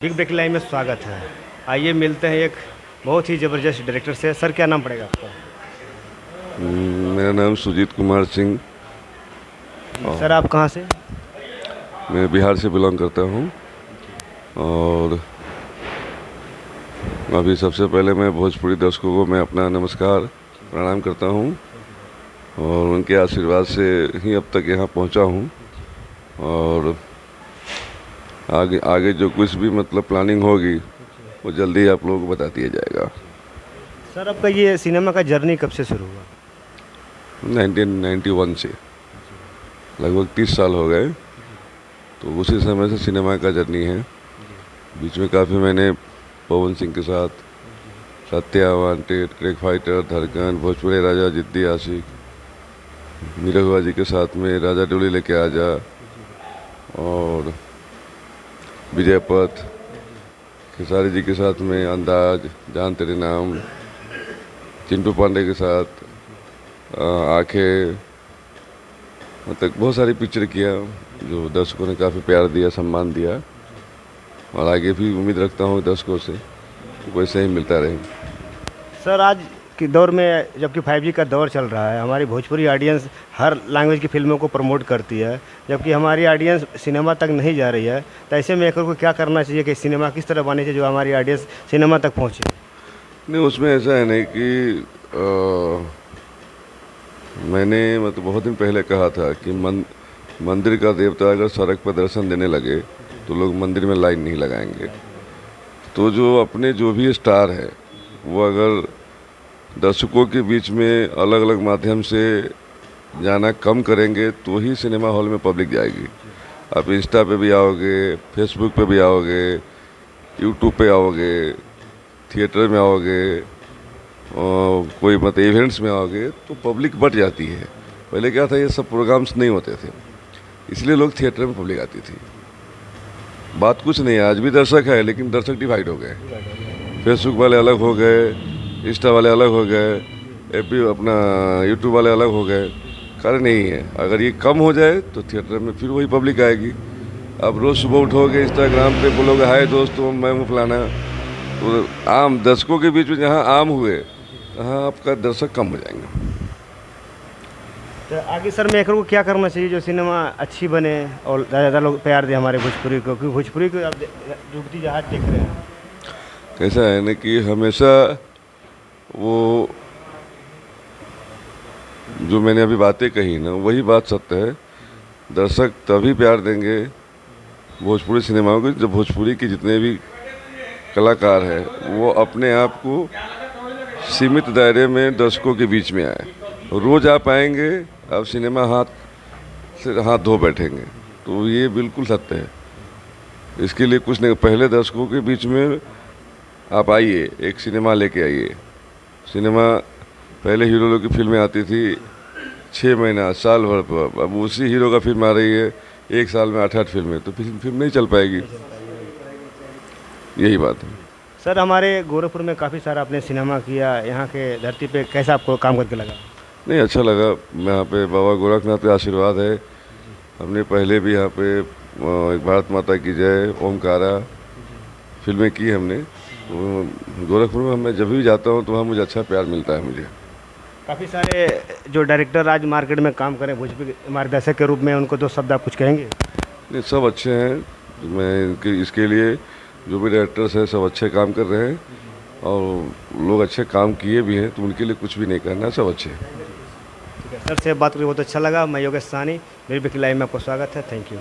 Big break line में स्वागत है। आइए मिलते हैं एक बहुत ही ज़बरदस्त डायरेक्टर से। सर क्या नाम पड़ेगा आपका? मेरा नाम सुजीत कुमार सिंह। सर आप कहाँ से? मैं बिहार से बिलोंग करता हूँ। और अभी सबसे पहले मैं भोजपुरी दर्शकों को मैं अपना नमस्कार प्रणाम करता हूँ और उनके आशीर्वाद से ही अब तक यहाँ पहुँचा हूँ। और आगे आगे जो कुछ भी मतलब प्लानिंग होगी वो जल्दी आप लोगों को बता दिया जाएगा। सर आपका ये सिनेमा का जर्नी कब से शुरू हुआ? 1991 से लगभग 30 साल हो गए। तो उसी समय से सिनेमा का जर्नी है। बीच में काफ़ी मैंने पवन सिंह के साथ सत्या, वांटेड, क्रिक फाइटर, धड़कन, भोजपुरी राजा, जिद्दी आशिक, निरहुआ जी के साथ में राजा डोली लेके आजा और विजय पथ, खेसारी जी के साथ में अंदाज, जान तेरे नाम, चिंटू पांडे के साथ आंखें, मतलब बहुत सारी पिक्चर किया जो दर्शकों ने काफ़ी प्यार दिया, सम्मान दिया। और आगे भी उम्मीद रखता हूँ दर्शकों से कि वैसे ही मिलता रहे। सर आज के दौर में जबकि 5G का दौर चल रहा है, हमारी भोजपुरी ऑडियंस हर लैंग्वेज की फिल्मों को प्रमोट करती है, जबकि हमारी ऑडियंस सिनेमा तक नहीं जा रही है। तो ऐसे में मेकर को क्या करना चाहिए कि सिनेमा किस तरह बननी चाहिए जो हमारी ऑडियंस सिनेमा तक पहुँचे? नहीं, उसमें ऐसा है नहीं कि मैंने मतलब बहुत दिन पहले कहा था कि मंदिर का देवता अगर सड़क पर दर्शन देने लगे तो लोग मंदिर में लाइन नहीं लगाएंगे। तो जो भी स्टार है वो अगर दर्शकों के बीच में अलग अलग माध्यम से जाना कम करेंगे तो ही सिनेमा हॉल में पब्लिक जाएगी। आप इंस्टा पे भी आओगे, फेसबुक पे भी आओगे, यूट्यूब पे आओगे, थिएटर में आओगे और कोई मतलब इवेंट्स में आओगे तो पब्लिक बढ़ जाती है। पहले क्या था, ये सब प्रोग्राम्स नहीं होते थे इसलिए लोग थिएटर में पब्लिक आती थी। बात कुछ नहीं है, आज भी दर्शक है लेकिन दर्शक डिवाइड हो गए। फेसबुक वाले अलग हो गए, इंस्टा वाले अलग हो गए, एपी अपना यूट्यूब वाले अलग हो गए। कारण नहीं है, अगर ये कम हो जाए तो थिएटर में फिर वही पब्लिक आएगी। अब रोज़ सुबह उठोगे इंस्टाग्राम पे बोलोगे हाय दोस्तों मैं हूँ फलाना, तो आम दर्शकों के बीच में जहाँ आम हुए वहाँ आपका दर्शक कम हो जाएंगे। तो आगे सर मेकर को क्या करना चाहिए जो सिनेमा अच्छी बने और ज़्यादा लोग प्यार दें हमारे भोजपुरी को, क्योंकि भोजपुरी को आप डूबती जहाज देख रहे हैं। कैसा है ना कि हमेशा वो जो मैंने अभी बातें कही ना वही बात सत्य है। दर्शक तभी प्यार देंगे भोजपुरी सिनेमाओं को जब भोजपुरी के जितने भी कलाकार हैं वो अपने आप को सीमित दायरे में दर्शकों के बीच में आए। रोज़ आप आएंगे, आप सिनेमा हाथ से हाथ धो बैठेंगे, तो ये बिल्कुल सत्य है। इसके लिए कुछ नहीं, पहले दर्शकों के बीच में आप आइए, एक सिनेमा लेके आइए। सिनेमा पहले हीरो लोग की फिल्में आती थी 6 महीना साल भर पर, अब उसी हीरो का फिल्म आ रही है 1 साल में 8-8 फिल्में, तो फिल्म नहीं चल पाएगी। यही बात है। सर हमारे गोरखपुर में काफ़ी सारा आपने सिनेमा किया, यहाँ के धरती पे कैसा आपको काम करके लगा? नहीं, अच्छा लगा। यहाँ पे बाबा गोरखनाथ का आशीर्वाद है। हमने पहले भी यहाँ पे एक भारत माता की जय, ओमकारा फिल्में की हमने। तो गोरखपुर में मैं जब भी जाता हूँ तो वहाँ मुझे अच्छा प्यार मिलता है। मुझे काफ़ी सारे जो डायरेक्टर आज मार्केट में काम करें भोजपुरी मार्गदर्शक के रूप में, उनको 2 शब्द आप कुछ कहेंगे? नहीं, सब अच्छे हैं। मैं इसके लिए जो भी डायरेक्टर्स हैं सब अच्छे काम कर रहे हैं और लोग अच्छे काम किए भी हैं, तो उनके लिए कुछ भी नहीं करना, सब अच्छे हैं। ठीक है सर, से बात करके बहुत अच्छा लगा। मैं योगेश सानी, बिग ब्रेक लाइव में आपको स्वागत है। Thank you.